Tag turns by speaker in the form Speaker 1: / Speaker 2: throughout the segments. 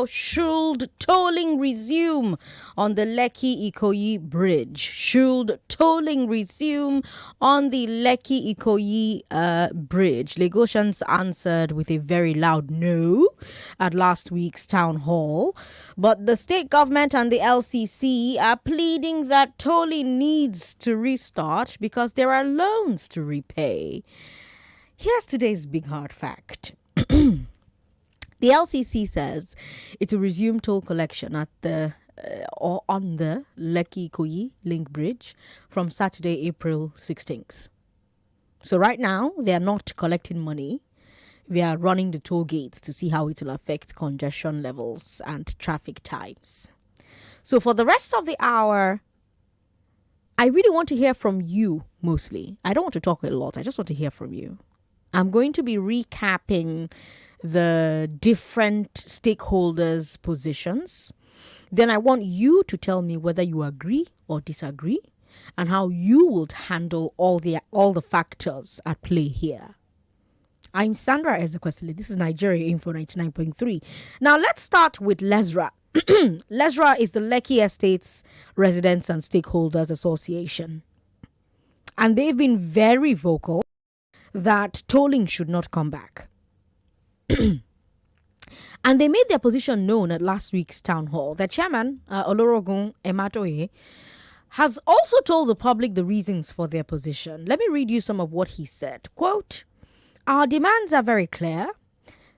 Speaker 1: Should tolling resume on the Lekki-Ikoyi Bridge? Should tolling resume on the Lekki-Ikoyi Bridge? Lagosians answered with a very loud no at last week's town hall. But the state government and the LCC are pleading that tolling needs to restart because there are loans to repay. Here's today's big hard fact. The LCC says it will resume toll collection at the or on the Lekki-Ikoyi Link Bridge from Saturday, April 16th. So right now, they are not collecting money. They are running the toll gates to see how it will affect congestion levels and traffic times. So for the rest of the hour, I really want to hear from you mostly. I don't want to talk a lot. I just want to hear from you. I'm going to be recapping the different stakeholders' positions. Then I want you to tell me whether you agree or disagree and how you would handle all the factors at play here. I'm Sandra Ezekwesili. This is Nigeria Info 99.3. Now let's start with LESRA. LESRA is the Lekki Estates Residents and Stakeholders Association. And they've been very vocal that tolling should not come back. And they made their position known at last week's town hall. Their chairman, Olorogun Ematoye, has also told the public the reasons for their position. Let me read you some of what he said. Quote, "Our demands are very clear.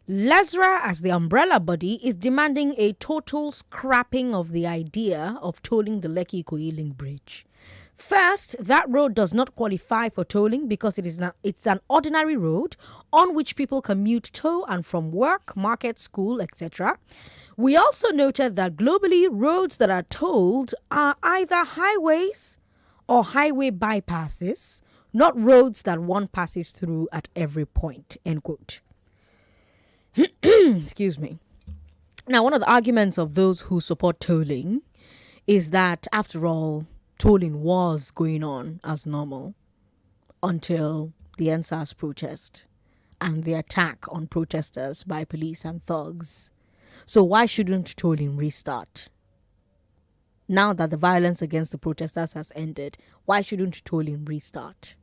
Speaker 1: LESRA, as the umbrella body, is demanding a total scrapping of the idea of tolling the Lekki-Ikoyi Link Bridge. First, that road does not qualify for tolling because it's an ordinary road on which people commute to and from work, market, school, etc. We also noted that globally, roads that are tolled are either highways or highway bypasses, not roads that one passes through at every point." End quote. Excuse me. Now, one of the arguments of those who support tolling is that, after all, tolling was going on as normal until the NSAS protest and the attack on protesters by police and thugs. So why shouldn't tolling restart? Now that the violence against the protesters has ended, why shouldn't tolling restart?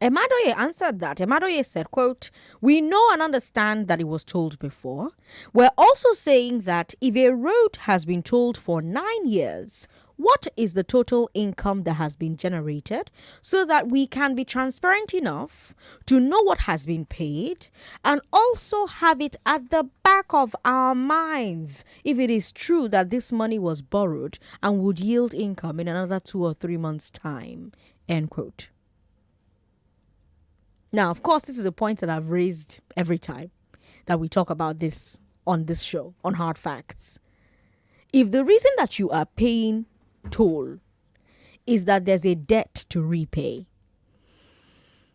Speaker 1: Emadoye answered that. Emadoye said, quote, "We know and understand that it was tolled before. We're also saying that if a road has been tolled for 9 years, what is the total income that has been generated so that we can be transparent enough to know what has been paid and also have it at the back of our minds if it is true that this money was borrowed and would yield income in another 2 or 3 months' time." End quote. Now, of course, this is a point that I've raised every time that we talk about this on this show, on Hard Facts. If the reason that you are paying toll is that there's a debt to repay,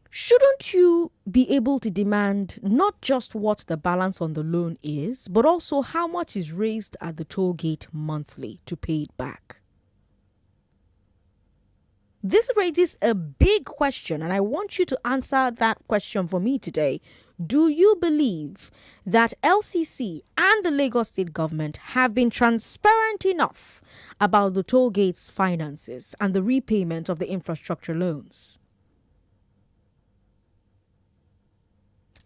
Speaker 1: shouldn't you be able to demand not just what the balance on the loan is, but also how much is raised at the toll gate monthly to pay it back? This raises a big question, and I want you to answer that question for me today. Do you believe that LCC and the Lagos State government have been transparent enough about the toll gates finances and the repayment of the infrastructure loans?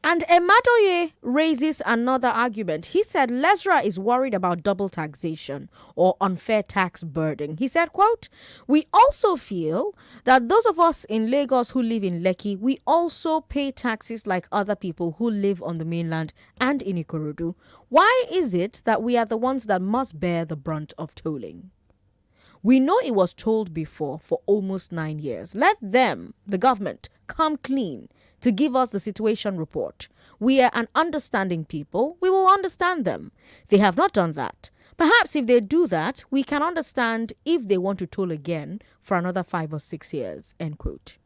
Speaker 1: And Emadoye raises another argument. He said LESRA is worried about double taxation or unfair tax burden. He said, quote, "We also feel that those of us in Lagos who live in Lekki, we also pay taxes like other people who live on the mainland and in Ikorodu. Why is it that we are the ones that must bear the brunt of tolling? We know it was tolled before for almost 9 years. Let them, the government, come clean to give us the situation report. We are an understanding people. We will understand them. They have not done that. Perhaps if they do that, we can understand if they want to toll again for another 5 or 6 years." End quote.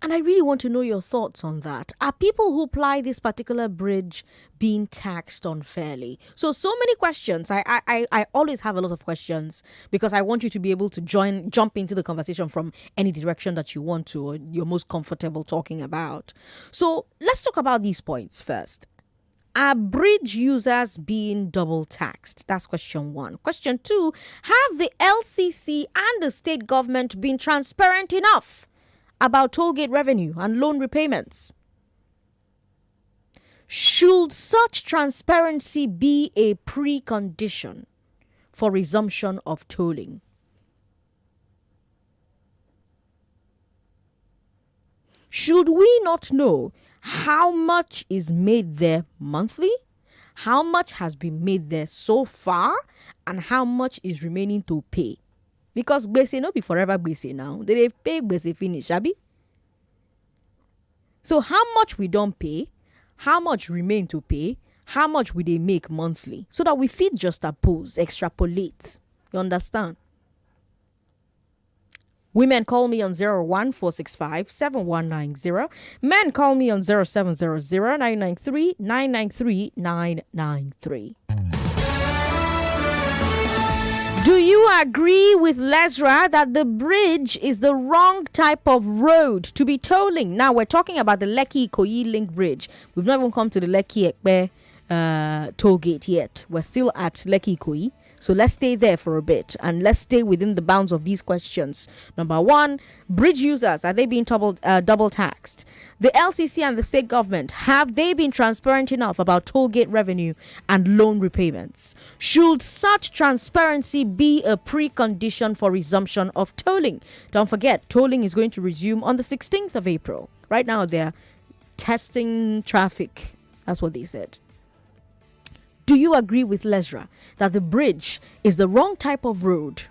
Speaker 1: And I really want to know your thoughts on that. Are people who ply this particular bridge being taxed unfairly? So many questions. I always have a lot of questions because I want you to be able to jump into the conversation from any direction that you want to or you're most comfortable talking about. So let's talk about these points first. Are bridge users being double taxed? That's question 1. Question 2, have the LCC and the state government been transparent enough about toll gate revenue and loan repayments? Should such transparency be a precondition for resumption of tolling? Should we not know how much is made there monthly, how much has been made there so far, and how much is remaining to pay? Because gbese no be forever gbese now. They pay gbese finish, abi? So how much we don't pay, how much remain to pay, how much will they make monthly, so that we fit just extrapolate. You understand? Women call me on 01465-7190. Men call me on 0700-993-993-993. Do you agree with Lesra that the bridge is the wrong type of road to be tolling? Now we're talking about the Lekki-Ikoyi Link Bridge. We've not even come to the Lekki-Ekpe toll gate yet. We're still at Lekki-Ikoyi. So let's stay there for a bit and let's stay within the bounds of these questions. Number 1, bridge users, are they being double taxed? The LCC and the state government, have they been transparent enough about toll gate revenue and loan repayments? Should such transparency be a precondition for resumption of tolling? Don't forget, tolling is going to resume on the 16th of April. Right now, they're testing traffic. That's what they said. Do you agree with Lesra that the bridge is the wrong type of road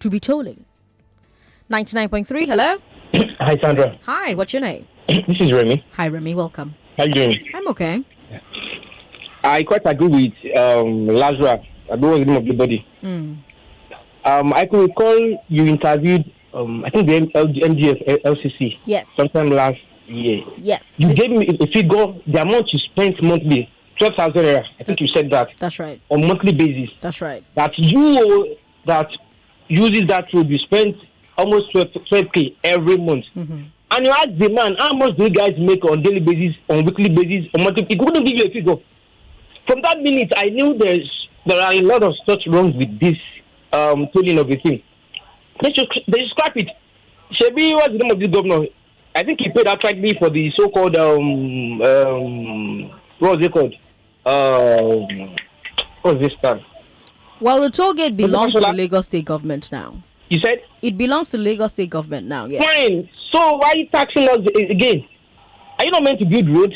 Speaker 1: to be tolling? 99.3, hello?
Speaker 2: Hi, Sandra.
Speaker 1: Hi, what's your name?
Speaker 2: This is Remy.
Speaker 1: Hi, Remy, welcome.
Speaker 2: How you doing?
Speaker 1: I'm okay.
Speaker 2: I quite agree with Lazarus. I don't know the name of the body. I could recall you interviewed, I think the MGF LCC.
Speaker 1: Yes.
Speaker 2: Sometime last year.
Speaker 1: Yes.
Speaker 2: You gave me a figure, the amount you spent monthly, 12,000 naira. I think you said that.
Speaker 1: That's right.
Speaker 2: On monthly basis.
Speaker 1: That's right.
Speaker 2: That that uses that road, you spend almost 12K every month. And you ask the man, how much do you guys make on daily basis, on weekly basis, on monthly? He couldn't give you a figure. From that minute, I knew there are a lot of stuff wrong with this tolling of the thing. They should scrap it. Shebi, what's the name of this governor? I think he paid outrightly for the so-called what was it called? What's this stuff?
Speaker 1: Well, the toll gate belongs to the Lagos State government now.
Speaker 2: You said?
Speaker 1: It belongs to the Lagos State government now, yes.
Speaker 2: Fine. So why are you taxing us again? Are you not meant to build roads?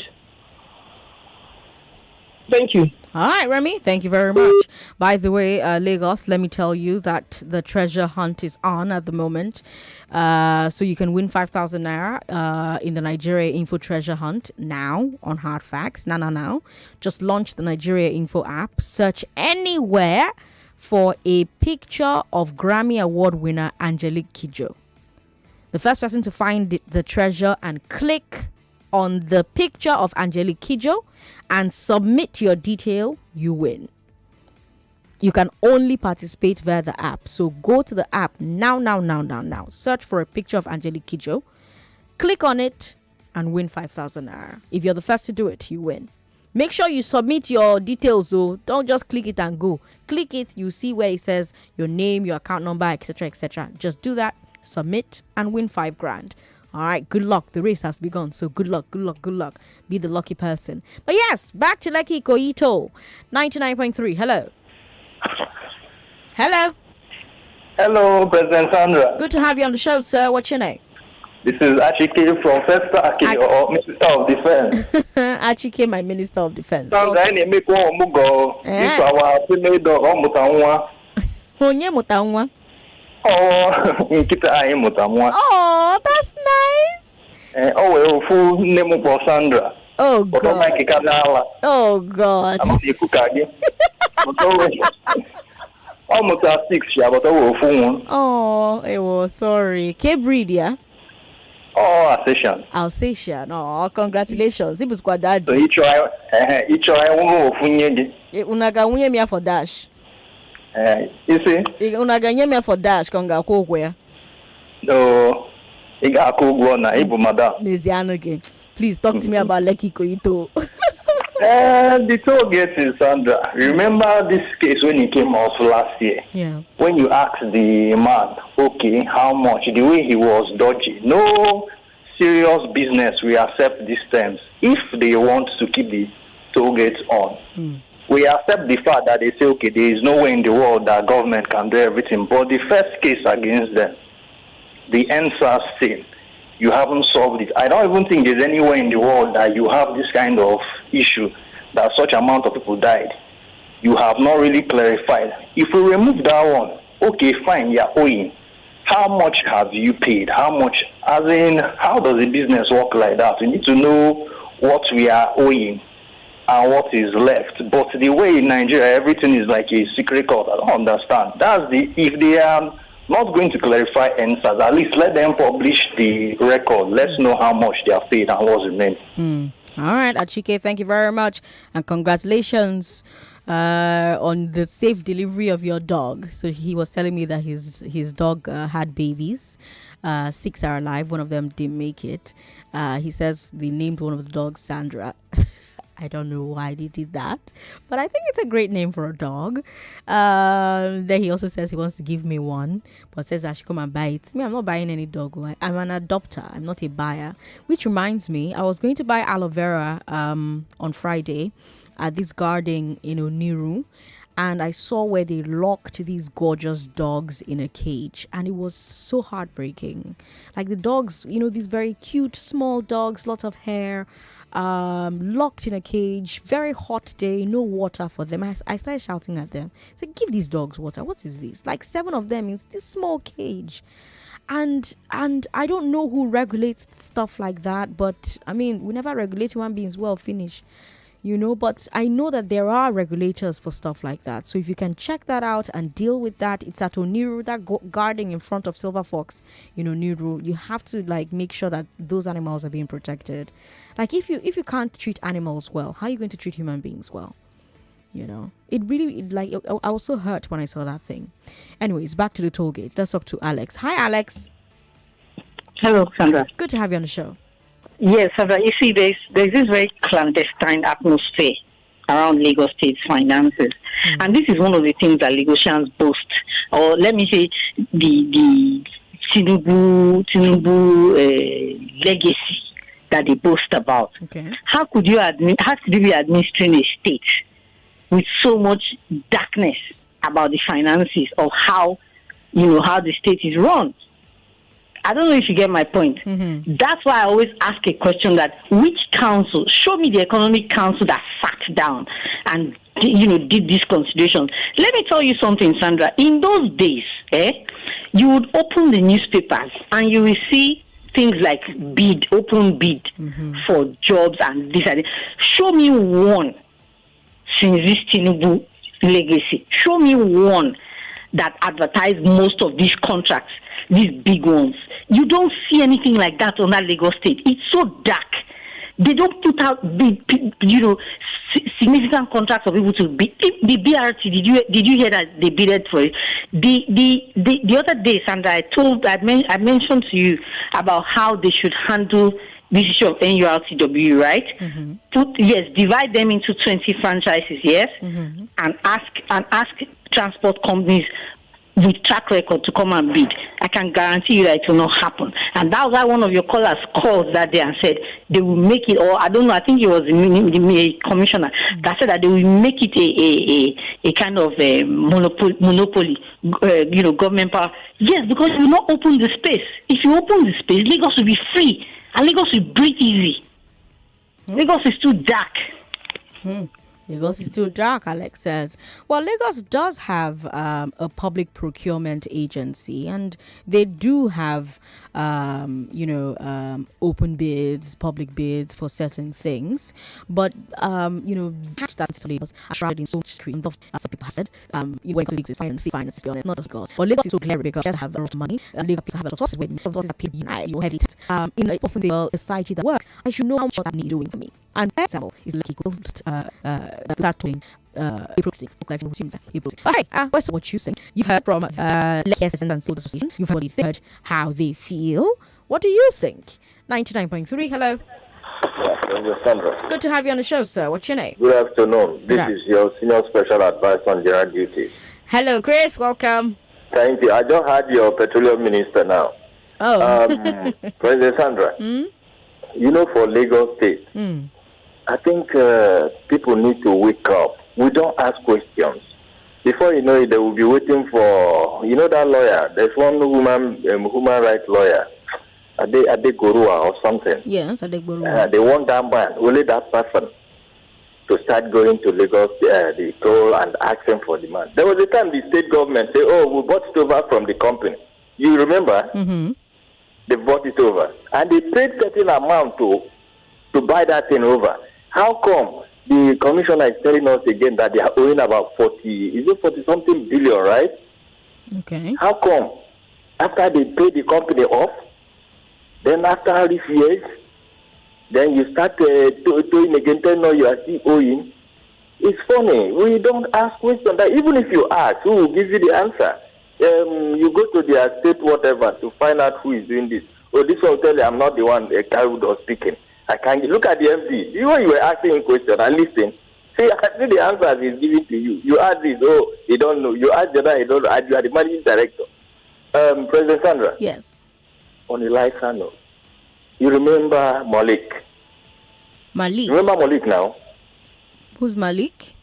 Speaker 2: Thank you.
Speaker 1: All right, Remy, thank you very much. By the way, Lagos, let me tell you that the treasure hunt is on at the moment. So you can win 5,000 naira in the Nigeria Info Treasure Hunt now on Hard Facts. Now. Just launch the Nigeria Info app. Search anywhere for a picture of Grammy Award winner Angelique Kidjo. The first person to find the treasure and click on the picture of Angelique Kidjo and submit your detail, you win. You can only participate via the app. So go to the app now. Search for a picture of Angelique Kidjo. Click on it and win 5,000 naira. If you're the first to do it, you win. Make sure you submit your details though. Don't just click it and go. Click it, you see where it says your name, your account number, etc. Just do that, submit, and win 5 grand. All right, good luck. The race has begun. So good luck. Be the lucky person. But yes, back to Lekki-Ikoyi Toll. 99.3. Hello.
Speaker 3: Hello, President Sandra.
Speaker 1: Good to have you on the show, sir. What's your name?
Speaker 3: This is Achike from First Aki, or Minister of Defense.
Speaker 1: Achike, my Minister of Defense.
Speaker 3: Sandra, I make one mugo. This our female dog, Mutanwa.
Speaker 1: Onye Mutanwa.
Speaker 3: Oh,
Speaker 1: that's nice.
Speaker 3: Full name for Sandra.
Speaker 1: Oh, God. Oh, God.
Speaker 3: Almost 6 years, but
Speaker 1: oh, sorry. K-breed, yeah?
Speaker 3: Oh, Alsatian.
Speaker 1: Alsatian. Oh, congratulations. It was quite that.
Speaker 3: So each one
Speaker 1: Unaga unye me for dash.
Speaker 3: You see?
Speaker 1: Unaga nye me for dash. Konga ko where?
Speaker 3: No, I got a cool one. Ibu madam.
Speaker 1: Please talk to me about Lekki-Ikoyi Toll.
Speaker 3: The toll gate is Sandra. Remember this case when it came out last year?
Speaker 1: Yeah.
Speaker 3: When you asked the man, okay, how much? The way he was dodgy. No serious business we accept these terms. If they want to keep the toll gates on, we accept the fact that they say, okay, there is no way in the world that government can do everything. But the first case against them, the NSAS thing, you haven't solved it. I don't even think there's anywhere in the world that you have this kind of issue that such amount of people died. You have not really clarified. If we remove that one, okay, fine, you're owing. How much have you paid? How much? As in, how does the business work like that? We need to know what we are owing and what is left. But the way in Nigeria, everything is like a secret code. I don't understand. If they are not going to clarify answers, at least let them publish the record. Let's know how much they are paid and what's remaining.
Speaker 1: All right, Achike, thank you very much. And congratulations on the safe delivery of your dog. So he was telling me that his dog had babies. 6 are alive. One of them didn't make it. He says they named one of the dogs Sandra. I don't know why they did that, but I think it's a great name for a dog. Then he also says he wants to give me one, but says I should come and buy it. Me, I'm not buying any dog. I'm an adopter. I'm not a buyer. Which reminds me, I was going to buy aloe vera on Friday at this garden in Oniru, and I saw where they locked these gorgeous dogs in a cage, and it was so heartbreaking. Like the dogs, these very cute small dogs, lots of hair, locked in a cage, very hot day, no water for them. I started shouting at them. I said, give these dogs water. What is this? Like 7 of them in this small cage. And I don't know who regulates stuff like that, but I mean, we never regulate human beings. Well, finish. But I know that there are regulators for stuff like that. So if you can check that out and deal with that, it's at Oniru, that garden in front of Silver Fox, Oniru. You have to make sure that those animals are being protected. Like if you can't treat animals well, how are you going to treat human beings well? It really I was so hurt when I saw that thing. Anyways, back to the toll gate. Let's talk to Alex. Hi, Alex.
Speaker 4: Hello, Sandra.
Speaker 1: Good to have you on the show.
Speaker 4: Yes, Sandra. You see, there's this very clandestine atmosphere around Lagos State's finances, and this is one of the things that Lagosians boast, or let me say, the Tinubu legacy that they boast about.
Speaker 1: Okay.
Speaker 4: How could you be administering a state with so much darkness about the finances of how the state is run? I don't know if you get my point.
Speaker 1: Mm-hmm.
Speaker 4: That's why I always ask a question that which council, show me the economic council that sat down and did these considerations. Let me tell you something, Sandra. In those days, you would open the newspapers and you will see things like open bid for jobs and this and that. Show me one since this Tinubu legacy. Show me one that advertised most of these contracts, these big ones. You don't see anything like that on that Lagos State. It's so dark. They don't put out big, significant contracts for people to bid. The BRT, did you hear that they bidded for it? The other day, Sandra, I mentioned to you about how they should handle this issue of NURTW, right?
Speaker 1: Mm-hmm.
Speaker 4: Divide them into 20 franchises, yes, and ask transport companies with track record to come and bid. I can guarantee you that it will not happen. And that was why one of your callers called that day and said they will make it, or I don't know, I think it was the commissioner that said that they will make it a kind of a monopoly, government power. Yes, because you will not open the space. If you open the space, Lagos will be free and Lagos will breathe easy. Lagos is too dark.
Speaker 1: Lagos is too dark, Alex says. Well, Lagos does have a public procurement agency, and they do have, open bids, public bids for certain things. But, that's Lagos are shrouded in so much screen. Some people have said, when colleagues is finance, to be honest, not just girls. But Lagos is so glaring because they have a lot of money. Lagos have a lot of sources where resources are paid, heavily taxed. In often the society that works, I should know how much that money is doing for me. And for example, is Lekki-Ikoyi that doing April 6th. Okay, what's what you think? You've heard from Lekki and Student Association. You've heard how they feel. What do you think? 99.3, hello.
Speaker 5: Sandra.
Speaker 1: Good to have you on the show, sir. What's your name?
Speaker 5: Good afternoon. This is your senior special advisor on general duties.
Speaker 1: Hello, Chris. Welcome.
Speaker 5: Thank you. I just had your petroleum minister now.
Speaker 1: Oh.
Speaker 5: President Sandra, you know, for Lagos State, I think people need to wake up. We don't ask questions. Before you know it, they will be waiting for, you know, that lawyer. There's one human rights lawyer, Ade Gorua or something.
Speaker 1: Yes, Ade Gorua.
Speaker 5: They want that man, only that person, to start going to Lagos, the toll and asking for the man. There was a time the state government said, oh, we bought it over from the company. You remember?
Speaker 1: Mm-hmm.
Speaker 5: They bought it over. And they paid certain amount to buy that thing over. How come the commissioner is telling us again that they are owing about 40 something billion, right?
Speaker 1: Okay.
Speaker 5: How come after they pay the company off, then after these years, then you start doing again, tell no, you are still owing? It's funny. We don't ask questions. That even if you ask, who will give you the answer? You go to their state whatever to find out who is doing this. Oh, this one will tell you I'm not the one, a guy who was speaking. I can't look at the MD. You were asking a question and listen. See the answers he's giving to you. You ask this, oh, he don't know. You ask the other, he don't know. You are the managing director. President Sandra.
Speaker 1: Yes.
Speaker 5: On the lighter note, you remember Malik?
Speaker 1: Malik.
Speaker 5: Remember Malik now?
Speaker 1: Who's Malik?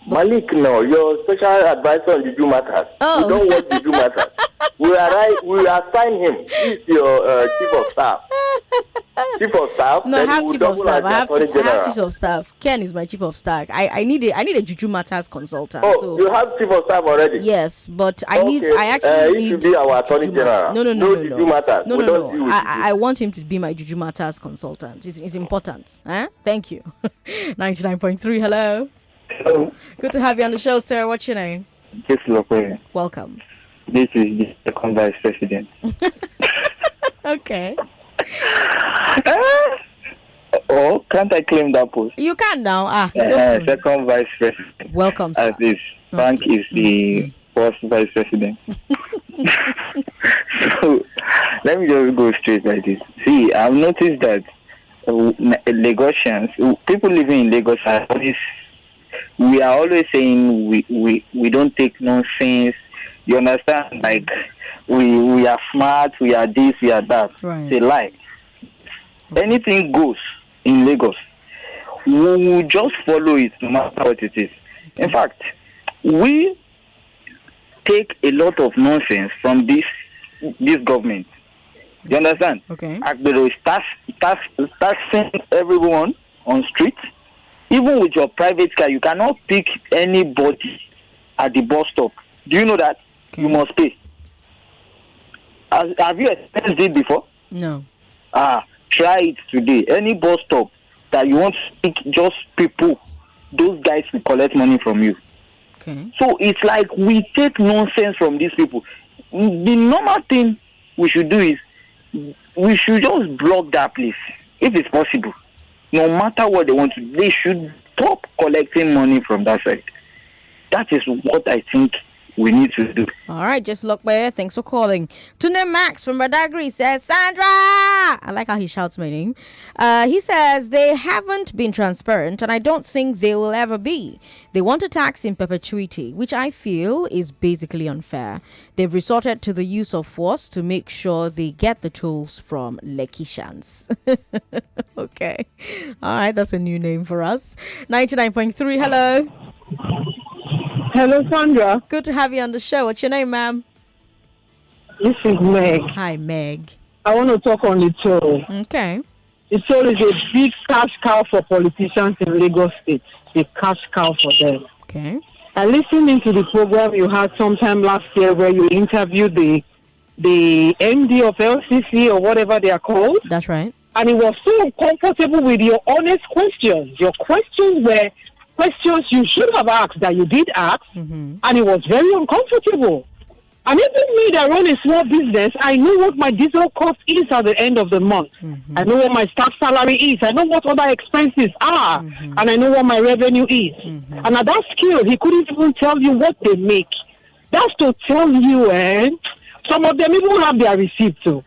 Speaker 5: Malik, no, your special advisor on Juju Matters.
Speaker 1: Oh.
Speaker 5: You don't want Juju Matters. We assign him. He's your chief of staff. Chief of staff.
Speaker 1: No, I have chief of staff. I have chief of staff. Ken is my chief of staff. I need a Juju Matters consultant.
Speaker 5: Oh,
Speaker 1: so.
Speaker 5: You have chief of staff already?
Speaker 1: Yes, but I need.
Speaker 5: Okay.
Speaker 1: I actually need.
Speaker 5: He should be our attorney general.
Speaker 1: No.
Speaker 5: Juju Matters.
Speaker 1: No. I want him to be my Juju Matters consultant. It's important. Thank you. 99.3. Hello.
Speaker 6: Hello.
Speaker 1: Good to have you on the show, sir. What's your name?
Speaker 6: Yes, Lokwe.
Speaker 1: Welcome.
Speaker 6: This is the second vice president.
Speaker 1: Okay.
Speaker 6: Oh, can't I claim that post?
Speaker 1: You can now.
Speaker 6: Second vice president.
Speaker 1: Welcome, sir.
Speaker 6: As this, Frank is the first vice president. So, let me just go straight like this. See, I've noticed that Lagosians, people living in Lagos, we are always saying we don't take nonsense. You understand? Like we are smart, we are this, we are that.
Speaker 1: Right.
Speaker 6: It's a lie. Anything goes in Lagos. We will just follow it no matter what it is. In fact, we take a lot of nonsense from this government. You understand?
Speaker 1: Okay.
Speaker 6: Agbero taxing everyone on street. Even with your private car, you cannot pick anybody at the bus stop. Do you know that? Okay. You must pay. Have you experienced it before?
Speaker 1: No.
Speaker 6: Try it today. Any bus stop that you want to pick just people, those guys will collect money from you.
Speaker 1: Okay.
Speaker 6: So it's like we take nonsense from these people. The normal thing we should do is we should just block that place if it's possible. No matter what they want to, they should stop collecting money from that side. That is what I think we need to do.
Speaker 1: All right, just look by. Thanks for calling. Tune Max from Badagry says, Sandra! I like how he shouts my name. He says, they haven't been transparent and I don't think they will ever be. They want to tax in perpetuity, which I feel is basically unfair. They've resorted to the use of force to make sure they get the tools from Lekki-Shans. Okay. All right, that's a new name for us. 99.3, hello.
Speaker 7: Hello, Sandra.
Speaker 1: Good to have you on the show. What's your name, ma'am?
Speaker 7: This is Meg.
Speaker 1: Hi, Meg.
Speaker 7: I want to talk on the toll.
Speaker 1: Okay.
Speaker 7: The toll is a big cash cow for politicians in Lagos State. A cash cow for them.
Speaker 1: Okay.
Speaker 7: I listened into the program you had sometime last year where you interviewed the MD of LCC or whatever they are called.
Speaker 1: That's right.
Speaker 7: And it was so uncomfortable with your honest questions. Your questions were questions you should have asked that you did ask, and it was very uncomfortable. And even me that run a small business, I know what my diesel cost is at the end of the month. I know what my staff salary is. I know what other expenses are. And I know what my revenue is. And at that scale, he couldn't even tell you what they make. That's to tell you, some of them even have their receipt too,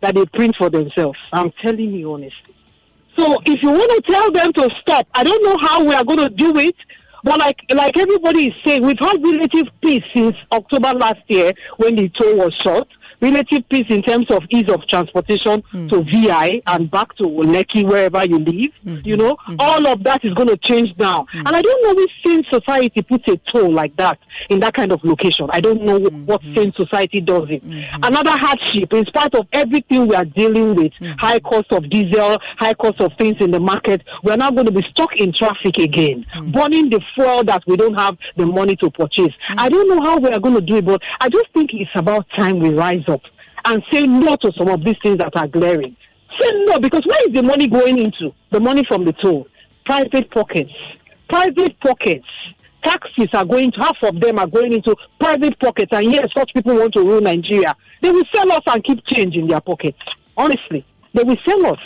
Speaker 7: that they print for themselves. I'm telling you honestly. So if you want to tell them to stop, I don't know how we are going to do it. But like everybody is saying, we've had relative peace since October last year when the toll was shut. Relative peace in terms of ease of transportation to VI and back to Lekki, wherever you live. You know, all of that is going to change now. And I don't know if sane society puts a toll like that in that kind of location. I don't know what sane society does it. Another hardship, in spite of everything we are dealing with, high cost of diesel, high cost of things in the market, we are now going to be stuck in traffic again, burning the fuel that we don't have the money to purchase. I don't know how we are going to do it, but I just think it's about time we rise up and say no to some of these things that are glaring. Say no, because where is the money going into? The money from the toll. Private pockets. Private pockets. Taxes are going to, half of them are going into private pockets, and yes, such people want to rule Nigeria. They will sell us and keep change in their pockets. Honestly, they will sell us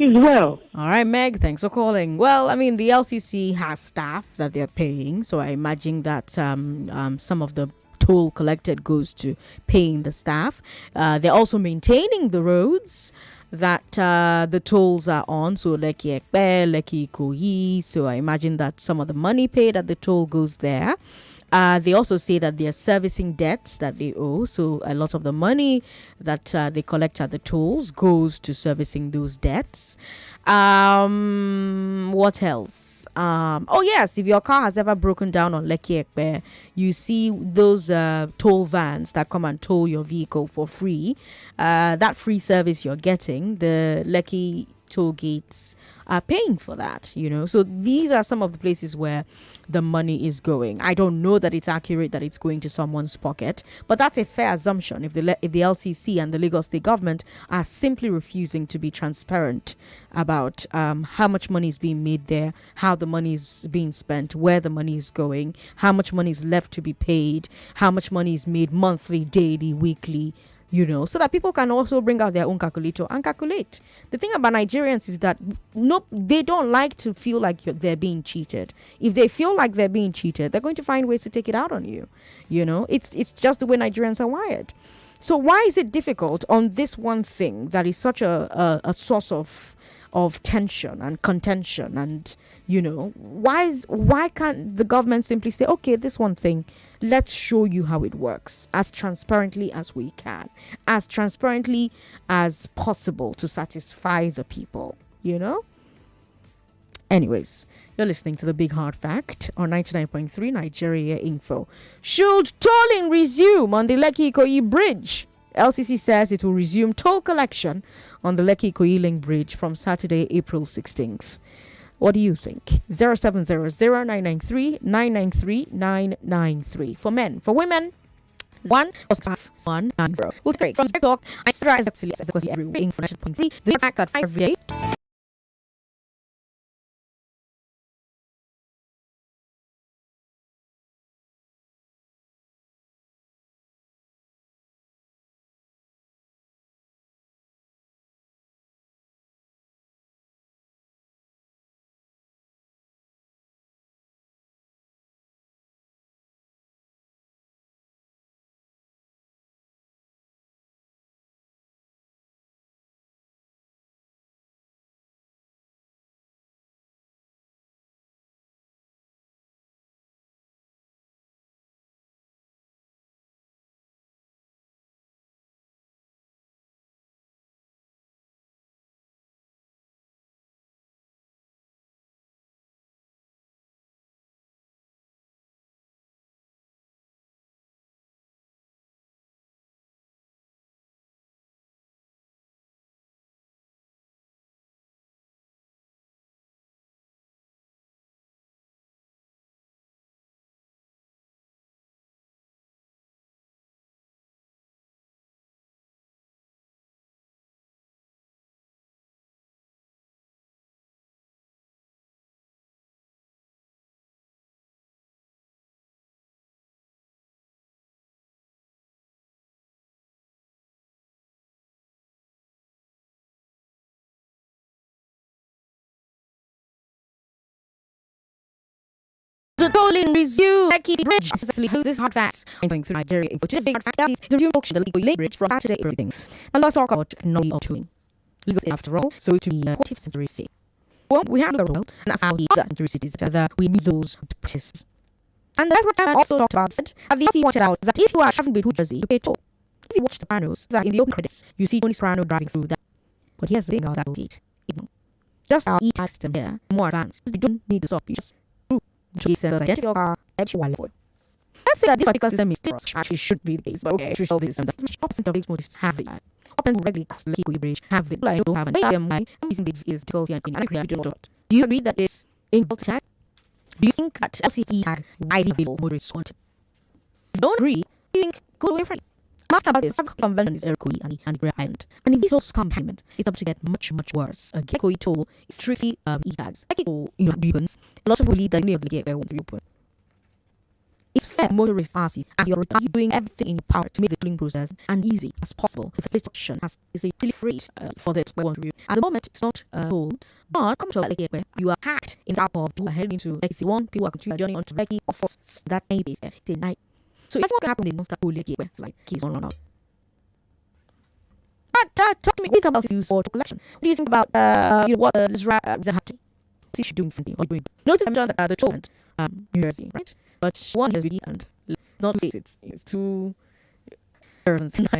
Speaker 7: as well.
Speaker 1: All right, Meg, thanks for calling. Well, I mean, the LCC has staff that they're paying, so I imagine that some of the toll collected goes to paying the staff. They're also maintaining the roads that the tolls are on, so Lekki-Ikoyi. So I imagine that some of the money paid at the toll goes there. They also say that they are servicing debts that they owe. So a lot of the money that they collect at the tolls goes to servicing those debts. What else? Oh yes, if your car has ever broken down on Lekki-Ikoyi, you see those toll vans that come and tow your vehicle for free. That free service you're getting, the Lekki toll gates are paying for that, you know. So these are some of the places where the money is going. I don't know that it's accurate that it's going to someone's pocket, but that's a fair assumption if the LCC and the Lagos State government are simply refusing to be transparent about how much money is being made there, how the money is being spent, where the money is going, how much money is left to be paid, how much money is made monthly, daily, weekly, you know, so that people can also bring out their own calculator and calculate. The thing about Nigerians is that they don't like to feel like they're being cheated. If they feel like they're being cheated, they're going to find ways to take it out on you. You know, it's just the way Nigerians are wired. So why is it difficult on this one thing that is such a source of tension and contention? And, you know, why can't the government simply say, okay, this one thing, let's show you how it works as transparently as we can, as transparently as possible to satisfy the people, you know? Anyways, you're listening to The Big Hard Fact on 99.3 Nigeria Info. Should tolling resume on the Lekki-Ikoyi Bridge? LCC says it will resume toll collection on the Lekki-Ikoyi Link Bridge from Saturday, April 16th. What do you think? 0700-993-993-993. For men. For women, 1-1-0. We'll take from Talk. I'm Sandra Ezekwesili every week for 9.3. The fact that 5 days. The tolling resume. Lekki Bridge. This hard facts. I'm going through Nigeria. Which is hard facts. The resume auction. The Lekki-Ikoyi Link Bridge from Saturday. Everything. And let's talk about no tolling. Legal after all. So to be 40th century. Well, we have the world, and that's how we enter cities together. We need those places. And that's what I also talked about. Said, the EC pointed out that if you are traveling between Jersey, you pay toll. If you watch the Sopranos, that in the open credits, you see Tony Soprano driving through that. But here's the thing about that gate. Just our e-tax system here, more advanced. You don't need to stop. You just do the center, identify your car, let's say that this particular system is still actually should be the case, but okay, if you show this system, that 10% of motorists have it. Often regularly cost the Lekki-Ikoyi Bridge have it. I don't have it. I'm using it is difficult and I do not. Do you agree that this involves tag? Do you think that LCT tag widely available motorists want? If you don't agree, do you think go away from it? Ask about this. Convention is Ikoyi and Great Island. And if these also come payment, it's up to get much, much worse. Ikoyi toll is strictly e-tags. Ribbons. A lot of people believe that you get where to open. It's fair motorists ask you, and you're doing everything in your power to make the tolling process as easy as possible. The facilitation is a utility freight for the one review. At the moment, it's not told, but come to Lekki where you are packed in the outpour of people are heading to Lekki. If you want, people are continuing a journey onto Lekki or for that any days there. It's a night. So imagine what can happen in monster Lekki where like keys on run out. But talk to me about this use for collection. What do you think about what Zahati is doing for you? Notice I'm done the toll New Jersey, right? But one has really and not to say it's two 0 Talk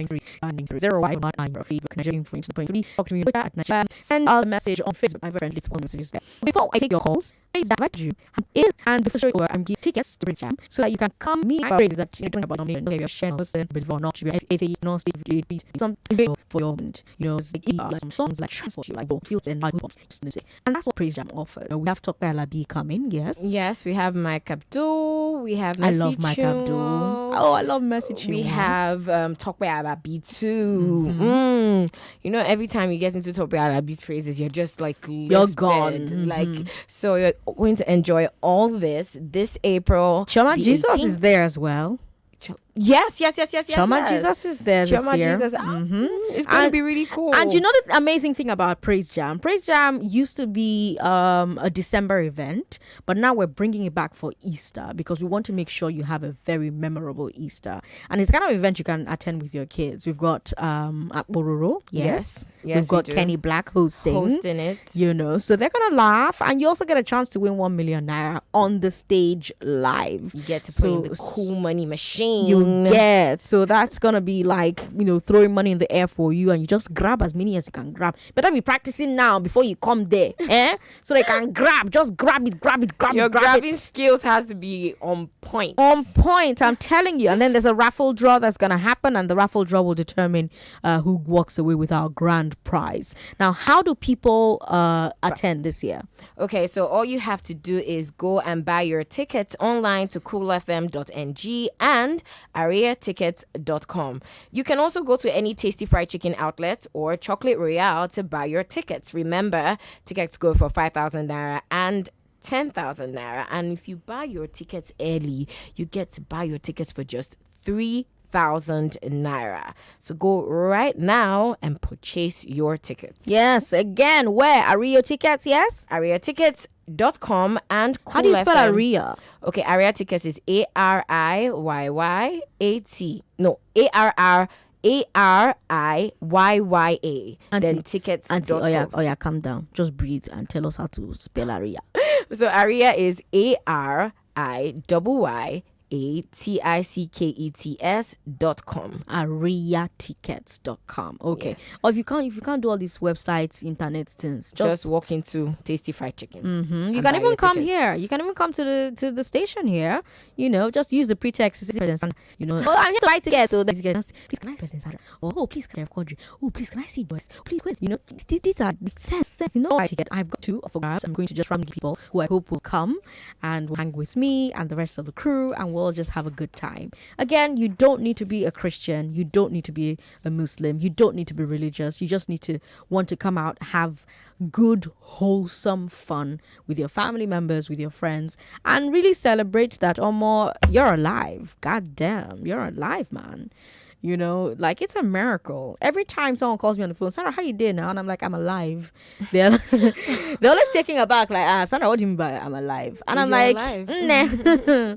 Speaker 1: to me at Nigeria. Send a message on Facebook. I have a friend little messages there. Before I take your calls, please direct you and before showing I'm giving tickets to Bridge Jam so that you can come meet my praise that you're talking about nomination. Okay, you're sharing person believe or not, you're atheist, non state some video for your moment. You know, it's like songs like transport you like both feel and like pops just music. And that's what Praise Jam offers. We have Tope Alabi coming, yes.
Speaker 8: Yes, we have Mike Abdul, we have Mercy
Speaker 1: I love Mike Abdul. Oh, I love Mercy Chinwo.
Speaker 8: We have Tope Alabi too. You know, every time you get into Tope Alabi's praises, you're just like lifted.
Speaker 1: You're gone.
Speaker 8: Like, so you're going to enjoy all this April.
Speaker 1: Choma Jesus is there as well.
Speaker 8: Yes.
Speaker 1: Choma Jesus is there this year.
Speaker 8: Jesus. It's going to be really cool.
Speaker 1: And you know the amazing thing about Praise Jam? Praise Jam used to be a December event, but now we're bringing it back for Easter because we want to make sure you have a very memorable Easter. And it's the kind of event you can attend with your kids. We've got Akbororo, yes. We've got Kenny Black hosting
Speaker 8: it.
Speaker 1: You know, so they're going to laugh. And you also get a chance to win 1 million naira on the stage live.
Speaker 8: You get to play in the cool money machine.
Speaker 1: You get. So that's going to be like, you know, throwing money in the air for you and you just grab as many as you can grab. Better be practicing now before you come there. So they can grab. Just grab it.
Speaker 8: Your grabbing skills has to be on point.
Speaker 1: On point, I'm telling you. And then there's a raffle draw that's going to happen and the raffle draw will determine who walks away with our grand prize. Now, how do people attend this year?
Speaker 8: Okay, so all you have to do is go and buy your tickets online to coolfm.ng and areatickets.com. You can also go to any Tasty Fried Chicken outlet or Chocolate Royale to buy your tickets. Remember, tickets go for 5,000 naira and 10,000 naira. And if you buy your tickets early, you get to buy your tickets for just 3,000 naira. So go right now and purchase your tickets.
Speaker 1: Yes, again, where? Aria Tickets, yes?
Speaker 8: areatickets.com and Cool
Speaker 1: How do you spell
Speaker 8: FM.
Speaker 1: Aria?
Speaker 8: Okay, Aria Tickets is ARIYYAT. No, ARIYYA. Then tickets.com.
Speaker 1: Oh yeah, calm down. Just breathe and tell us how to spell Aria.
Speaker 8: So Aria is ARIYYATICKETS.com.
Speaker 1: Ariatickets.com. Okay.
Speaker 8: Yes.
Speaker 1: Or if you can't do all these websites, internet things,
Speaker 8: Just walk into Tasty Fried Chicken.
Speaker 1: You can even come here. You can even come to the station here. You know, just use the pretext. You know, oh, I'm here to buy ticket. Please can I President Sandra? Oh, please can I record you? Oh, please can I see Joyce? Please, you know, these are sense. You know, I ticket. I've got 2 photographs. I'm going to just randomly people who I hope will come and will hang with me and the rest of the crew, and we'll just have a good time. Again, you don't need to be a Christian. You don't need to be a Muslim. You don't need to be religious. You just need to want to come out, have good, wholesome fun with your family members, with your friends, and really celebrate that, you're alive. God damn, you're alive, man. You know, like, it's a miracle. Every time someone calls me on the phone, Sandra, how you doing now? And I'm like, I'm alive. They're always taking aback, like, Sandra, what do you mean by I'm alive? And I'm like, nah.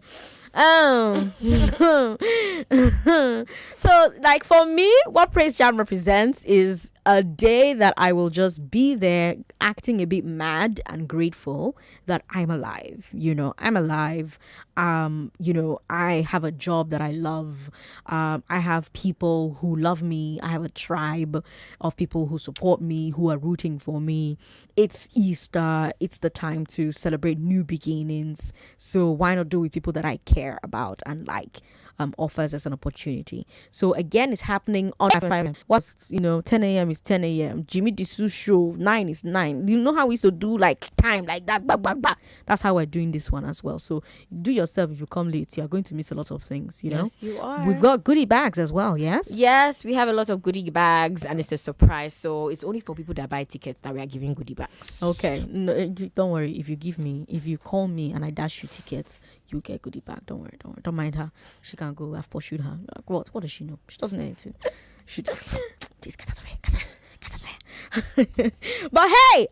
Speaker 1: So, like, for me, what Praise Jam represents is a day that I will just be there acting a bit mad and grateful that I'm alive. I'm alive. I have a job that I love. I have people who love me. I have a tribe of people who support me, who are rooting for me. It's Easter. It's the time to celebrate new beginnings. So why not do with people that I care about and like? Offers as an opportunity. So again, it's happening on 5. What's 10 a.m. is 10 a.m. Jimmy Disu show 9 is 9. You know how we used to do like time like that. Bah, bah, bah. That's how we're doing this one as well. So do yourself. If you come late, you're going to miss a lot of things.
Speaker 8: Yes, you are.
Speaker 1: We've got goodie bags as well.
Speaker 8: Yes, we have a lot of goodie bags, and it's a surprise. So it's only for people that buy tickets that we are giving goodie bags.
Speaker 1: Okay, no, don't worry. If you call me and I dash you tickets, you get goodie bag. Don't worry. Don't mind her. She can't go. I've pursued her. Like, what does she know? She doesn't know anything. Please get out of here. Get out of here. But hey,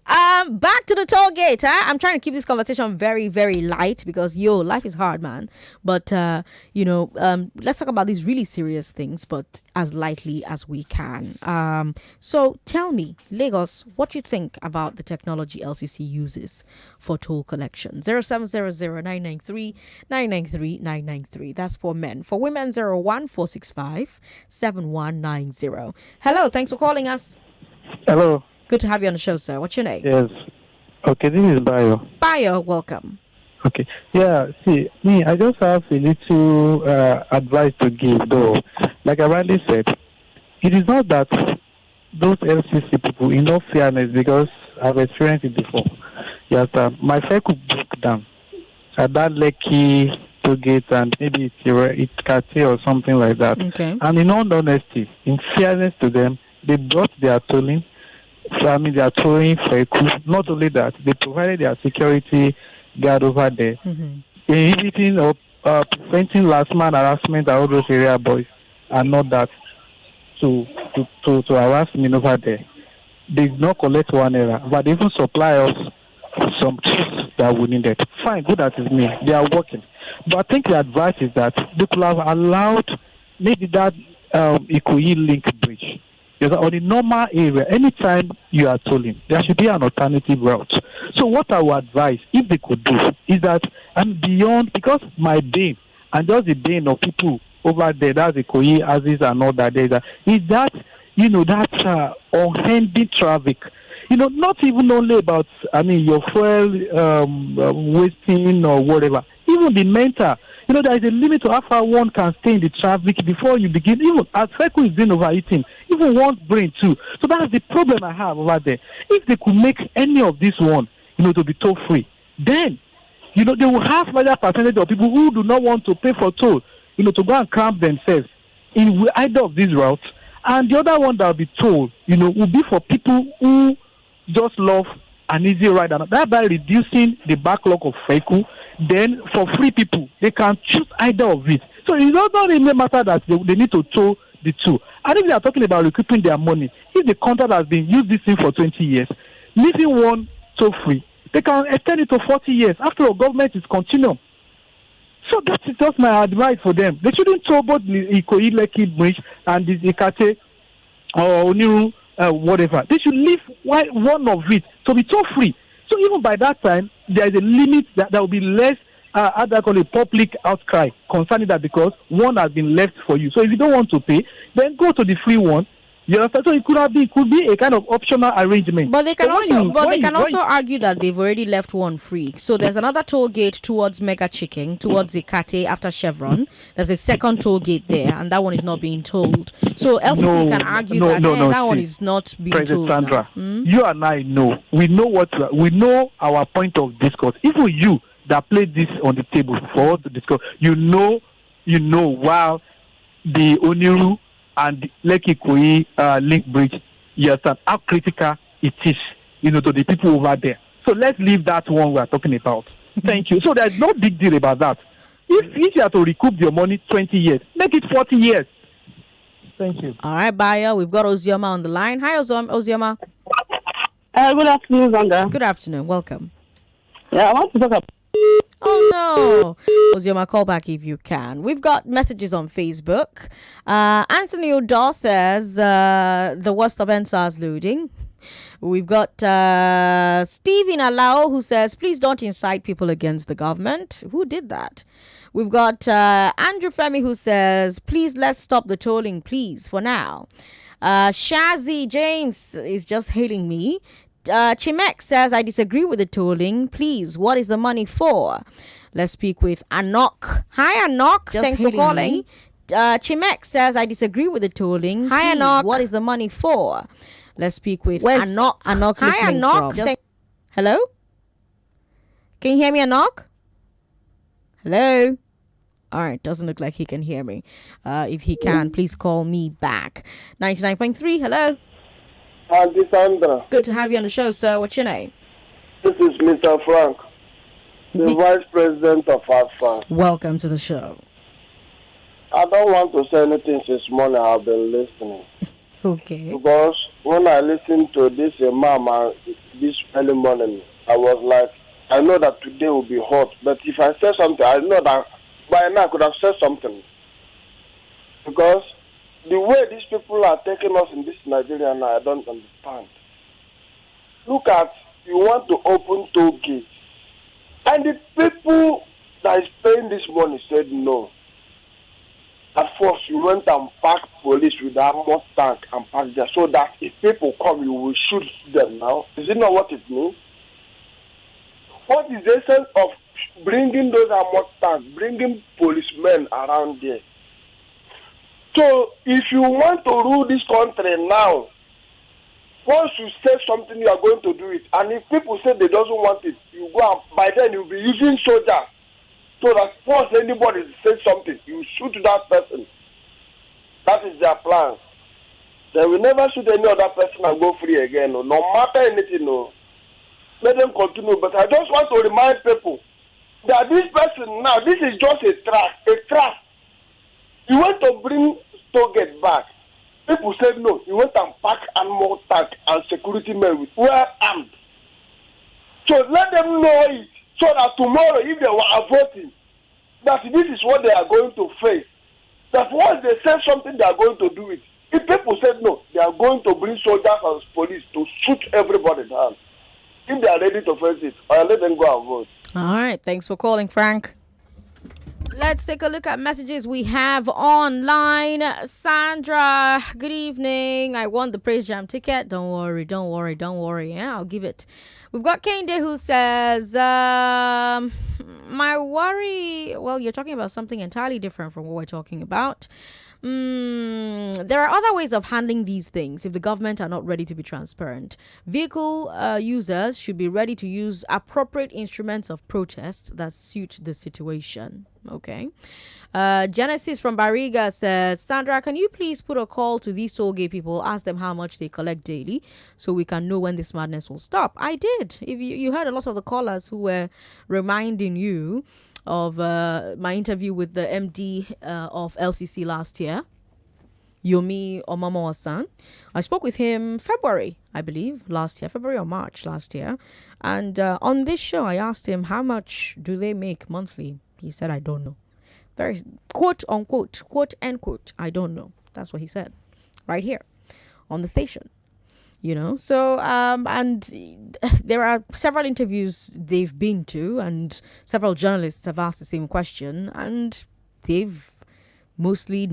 Speaker 1: back to the toll gate. I'm trying to keep this conversation very, very light because life is hard, man. But let's talk about these really serious things, but as lightly as we can. So tell me, Lagos, what you think about the technology LCC uses for toll collection? 0700-993-993-993. That's for men. For women, 01465-7190. Hello, thanks for calling us.
Speaker 9: Hello.
Speaker 1: Good to have you on the show, sir. What's your name?
Speaker 9: Yes. Okay, this is Bayo.
Speaker 1: Bayo, welcome.
Speaker 9: Okay. Yeah, see, I just have a little advice to give, though. Like I rightly said, it is not that those LCC people, in all fairness, because I've experienced it before. Yes, my vehicle broke down at that Lekki to gate, and maybe it's Kate or something like that.
Speaker 1: Okay.
Speaker 9: And in all honesty, in fairness to them, they brought their tolling. So, they are towing vehicle. Not only that, they provided their security guard over there, inhibiting or preventing last man harassment and all those area boys, and not that to harass me over there. They did not collect one error, but they even supply us some tools that we needed. Fine, good, that is me. They are working. But I think the advice is that they could have allowed maybe that Ikoyi Link Bridge. Because on the normal area, anytime you are tolling, there should be an alternative route. So what I would advise, if they could do, is that I'm beyond, because my bane, and just the bane of people over there, that's Ikoyi, Aziz and all that, is that unending traffic. Not even only about, your fuel wasting or whatever, even the mental. There is a limit to how far one can stay in the traffic before you begin. Even as vehicle is being overeating, even one's brain too. So that's the problem I have over there. If they could make any of this one, to be toll free, then, they will have larger percentage of people who do not want to pay for toll, to go and cramp themselves in either of these routes. And the other one that will be toll, will be for people who just love an easy ride, and thereby reducing the backlog of vehicle. Then for free people, they can choose either of it. So it doesn't really matter that they need to tow the two. And if they are talking about recouping their money, if the contract has been used this thing for 20 years, leaving one toll free, they can extend it to 40 years. After all, government is continuum. So that is just my advice for them. They shouldn't tow both the Ikoyi Lekki Bridge and the Ikate or Oniru, whatever. They should leave one of it to be toll free. So even by that time, there is a limit that there will be less, public outcry concerning that, because one has been left for you. So if you don't want to pay, then go to the free one. You understand? So it could be a kind of optional arrangement.
Speaker 1: But they can also argue that they've already left one free. So there's another toll gate towards Mega Chicken, towards Ikate after Chevron. There's a second toll gate there, and that one is not being tolled. So LCC can argue that one is not being tolled.
Speaker 9: Sandra, you and I know. We know our point of discourse. Even you that played this on the table for us to discuss, you know, while the Oniru and Lekki-Ikoyi Link Bridge, you understand how critical it is, to the people over there. So let's leave that one we are talking about. Thank you. So there's no big deal about that. If you have to recoup your money 20 years, make it 40 years. Thank you.
Speaker 1: All right, Bayo, we've got Ozioma on the line. Hi, Ozioma.
Speaker 10: Good afternoon, Sandra.
Speaker 1: Good afternoon. Welcome.
Speaker 10: Yeah, I want to talk about...
Speaker 1: Oh no. Osioma, call back if you can. We've got messages on Facebook. Anthony Odor says the worst of NSA's loading. We've got Stephen Alao who says, please don't incite people against the government. Who did that? We've got Andrew Femi who says, please let's stop the tolling, please, for now. Shazi James is just hailing me. Chimek says, I disagree with the tolling. Please, what is the money for? Let's speak with Anok. Hi, Anok. Thanks for calling. Chimek says, I disagree with the tolling. Hi, Anok. What is the money for? Let's speak with Anok. Anok. Hi, Anok. Hello? Can you hear me, Anok? Hello? All right, doesn't look like he can hear me. If he can, please call me back. 99.3, hello?
Speaker 10: Auntie Sandra.
Speaker 1: Good to have you on the show, sir. What's your name?
Speaker 10: This is Mr. Frank, the Vice President of ASFA.
Speaker 1: Welcome to the show.
Speaker 10: I don't want to say anything since morning. I've been listening.
Speaker 1: Okay.
Speaker 10: Because when I listened to this Imam this early morning, I was like, I know that today will be hot, but if I say something, I know that by now I could have said something. Because the way these people are taking us in this Nigeria now, I don't understand. Look at, you want to open toll gates. And the people that is paying this money said no. At first, you went and parked police with that armor tank and parked there so that if people come, you will shoot them now. Is it not what it means? What is the essence of bringing those armor tanks, bringing policemen around there? So, if you want to rule this country now, once you say something, you are going to do it. And if people say they doesn't want it, you go and by then you'll be using soldiers. So that once anybody says something, you shoot that person. That is their plan. They will never shoot any other person and go free again. No matter anything, no. Let them continue. But I just want to remind people that this person now, this is just a trap. You want to bring Stoget back. People said no. You went and pack animal tank and security men with well armed. So let them know it so that tomorrow, if they were voting, that this is what they are going to face. That once they say something, they are going to do it. If people said no, they are going to bring soldiers and police to shoot everybody down. If they are ready to face it, let them go and vote.
Speaker 1: All right. Thanks for calling, Frank. Let's take a look at messages we have online. Sandra, good evening. I won the Praise Jam ticket. Don't worry. Yeah, I'll give it. We've got Kende who says, my worry, well, you're talking about something entirely different from what we're talking about. There are other ways of handling these things if the government are not ready to be transparent. Vehicle users should be ready to use appropriate instruments of protest that suit the situation. Okay. Genesis from Bariga says, Sandra, can you please put a call to these toll gate people, ask them how much they collect daily so we can know when this madness will stop? I did. If you heard a lot of the callers who were reminding you of my interview with the MD of LCC last year, Yomi Omamo-Asan. I spoke with him February, I believe, last year, February or March last year. And on this show, I asked him, how much do they make monthly? He said, I don't know. Very quote unquote, quote end quote, I don't know. That's what he said right here on the station. You know, so and there are several interviews they've been to, and several journalists have asked the same question, and they've mostly